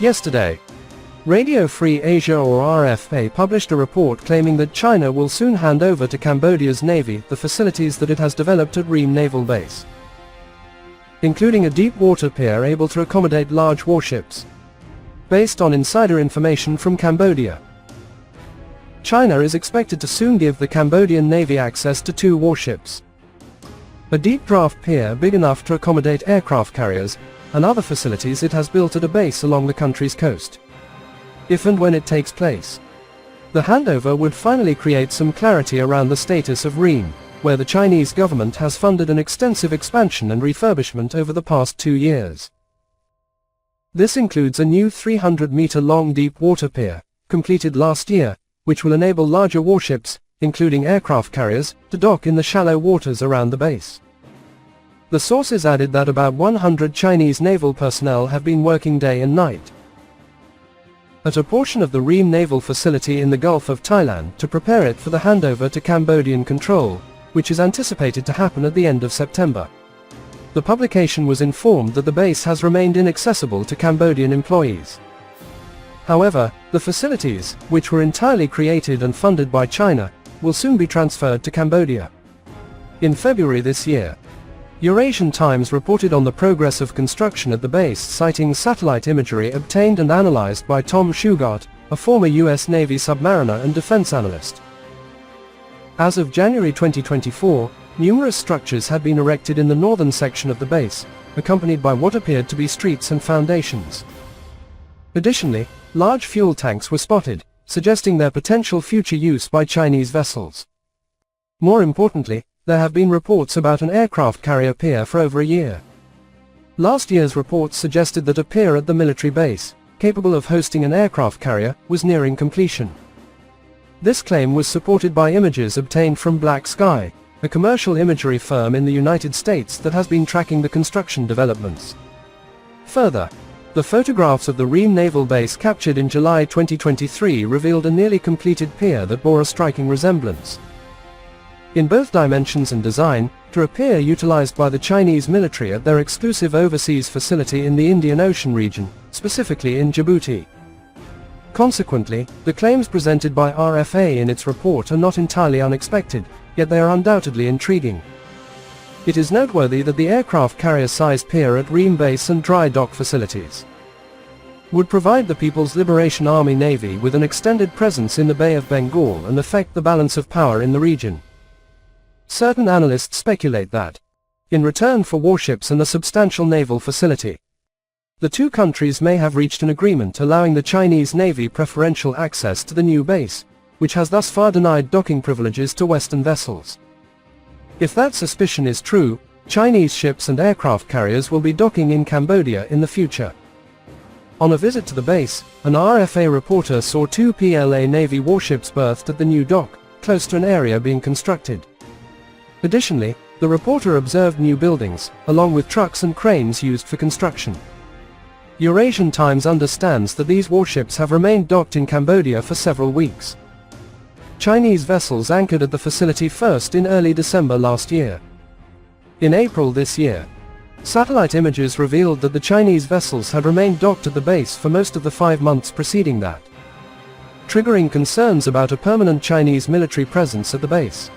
Yesterday, Radio Free Asia or RFA published a report claiming that China will soon hand over to Cambodia's navy the facilities that it has developed at Ream Naval Base, including a deep water pier able to accommodate large warships. Based on insider information from Cambodia, China is expected to soon give the Cambodian Navy access to 2 warships, a deep draft pier big enough to accommodate aircraft carriers, and other facilities it has built at a base along the country's coast. If and when it takes place, the handover would finally create some clarity around the status of Ream, where the Chinese government has funded an extensive expansion and refurbishment over the past 2 years. This includes a new 300-meter-long deep water pier, completed last year, which will enable larger warships, including aircraft carriers, to dock in the shallow waters around the base. The sources added that about 100 Chinese naval personnel have been working day and night at a portion of the Ream naval facility in the Gulf of Thailand to prepare it for the handover to Cambodian control, which is anticipated to happen at the end of September. The publication was informed that the base has remained inaccessible to Cambodian employees. However, the facilities, which were entirely created and funded by China, will soon be transferred to Cambodia. In February this year, Eurasian Times reported on the progress of construction at the base, citing satellite imagery obtained and analyzed by Tom Shugart, a former US Navy submariner and defense analyst. As of January 2024, numerous structures had been erected in the northern section of the base, accompanied by what appeared to be streets and foundations. Additionally, large fuel tanks were spotted, suggesting their potential future use by Chinese vessels. More importantly, there have been reports about an aircraft carrier pier for over a year. Last year's reports suggested that a pier at the military base, capable of hosting an aircraft carrier, was nearing completion. This claim was supported by images obtained from Black Sky, a commercial imagery firm in the United States that has been tracking the construction developments. Further, the photographs of the Ream Naval Base captured in July 2023 revealed a nearly completed pier that bore a striking resemblance, in both dimensions and design, to a pier utilized by the Chinese military at their exclusive overseas facility in the Indian Ocean region, specifically in Djibouti. Consequently, the claims presented by RFA in its report are not entirely unexpected, yet they are undoubtedly intriguing. It is noteworthy that the aircraft carrier-sized pier at Ream Base and dry dock facilities would provide the People's Liberation Army Navy with an extended presence in the Bay of Bengal and affect the balance of power in the region. Certain analysts speculate that, in return for warships and a substantial naval facility, the two countries may have reached an agreement allowing the Chinese Navy preferential access to the new base, which has thus far denied docking privileges to Western vessels. If that suspicion is true, Chinese ships and aircraft carriers will be docking in Cambodia in the future. On a visit to the base, an RFA reporter saw 2 PLA Navy warships berthed at the new dock, close to an area being constructed. Additionally, the reporter observed new buildings, along with trucks and cranes used for construction. Eurasian Times understands that these warships have remained docked in Cambodia for several weeks. Chinese vessels anchored at the facility first in early December last year. In April this year, satellite images revealed that the Chinese vessels had remained docked at the base for most of the 5 months preceding that, triggering concerns about a permanent Chinese military presence at the base.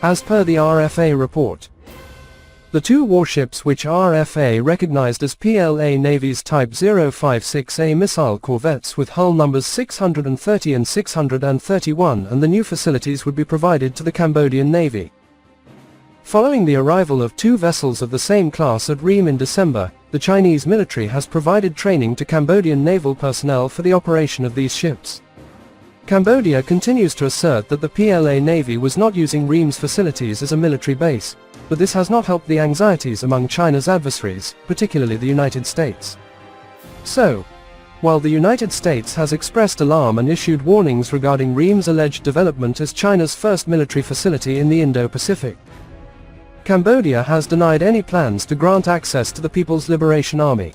As per the RFA report, the 2 warships which RFA recognized as PLA Navy's Type 056A missile corvettes with hull numbers 630 and 631 and the new facilities would be provided to the Cambodian Navy. Following the arrival of 2 vessels of the same class at Ream in December, the Chinese military has provided training to Cambodian naval personnel for the operation of these ships. Cambodia continues to assert that the PLA Navy was not using Ream's facilities as a military base, but this has not helped the anxieties among China's adversaries, particularly the United States. So, while the United States has expressed alarm and issued warnings regarding Ream's alleged development as China's first military facility in the Indo-Pacific, Cambodia has denied any plans to grant access to the People's Liberation Army.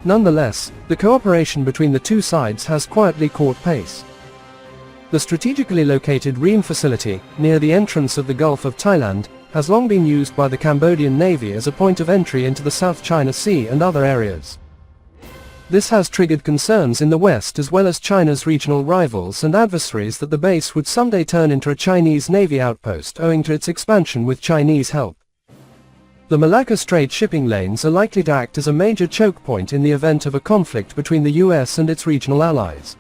Nonetheless, the cooperation between the two sides has quietly caught pace. The strategically located Ream facility, near the entrance of the Gulf of Thailand, has long been used by the Cambodian Navy as a point of entry into the South China Sea and other areas. This has triggered concerns in the West as well as China's regional rivals and adversaries that the base would someday turn into a Chinese Navy outpost owing to its expansion with Chinese help. The Malacca Strait shipping lanes are likely to act as a major choke point in the event of a conflict between the US and its regional allies.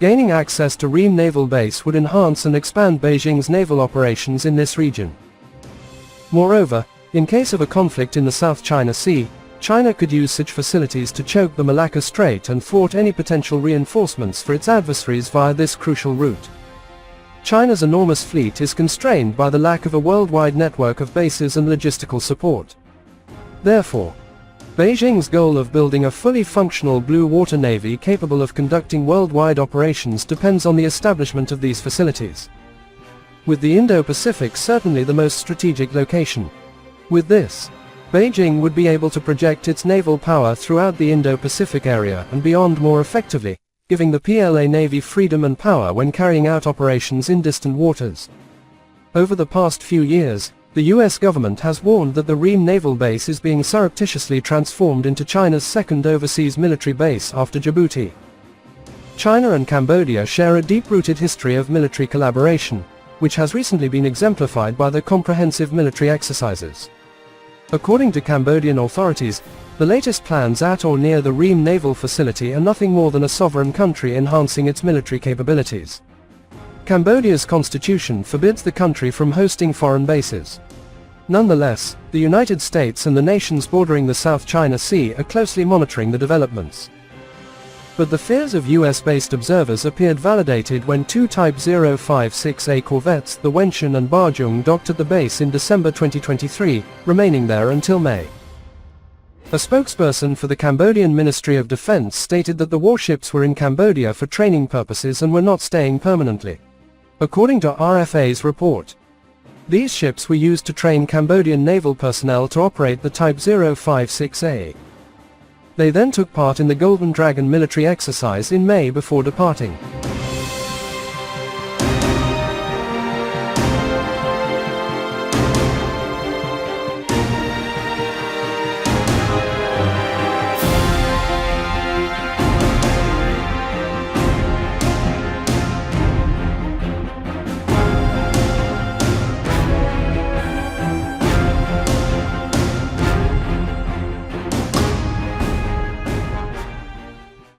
Gaining access to Ream Naval Base would enhance and expand Beijing's naval operations in this region. Moreover, in case of a conflict in the South China Sea, China could use such facilities to choke the Malacca Strait and thwart any potential reinforcements for its adversaries via this crucial route. China's enormous fleet is constrained by the lack of a worldwide network of bases and logistical support. Therefore, Beijing's goal of building a fully functional blue water navy capable of conducting worldwide operations depends on the establishment of these facilities. With the Indo-Pacific certainly the most strategic location. With this, Beijing would be able to project its naval power throughout the Indo-Pacific area and beyond more effectively, giving the PLA Navy freedom and power when carrying out operations in distant waters. Over the past few years, the US government has warned that the Ream Naval Base is being surreptitiously transformed into China's second overseas military base after Djibouti. China and Cambodia share a deep-rooted history of military collaboration, which has recently been exemplified by their comprehensive military exercises. According to Cambodian authorities, the latest plans at or near the Ream Naval Facility are nothing more than a sovereign country enhancing its military capabilities. Cambodia's constitution forbids the country from hosting foreign bases. Nonetheless, the United States and the nations bordering the South China Sea are closely monitoring the developments. But the fears of US-based observers appeared validated when two Type 056A corvettes, the Wenshan and Barjung, docked at the base in December 2023, remaining there until May. A spokesperson for the Cambodian Ministry of Defense stated that the warships were in Cambodia for training purposes and were not staying permanently. According to RFA's report, these ships were used to train Cambodian naval personnel to operate the Type 056A. They then took part in the Golden Dragon military exercise in May before departing.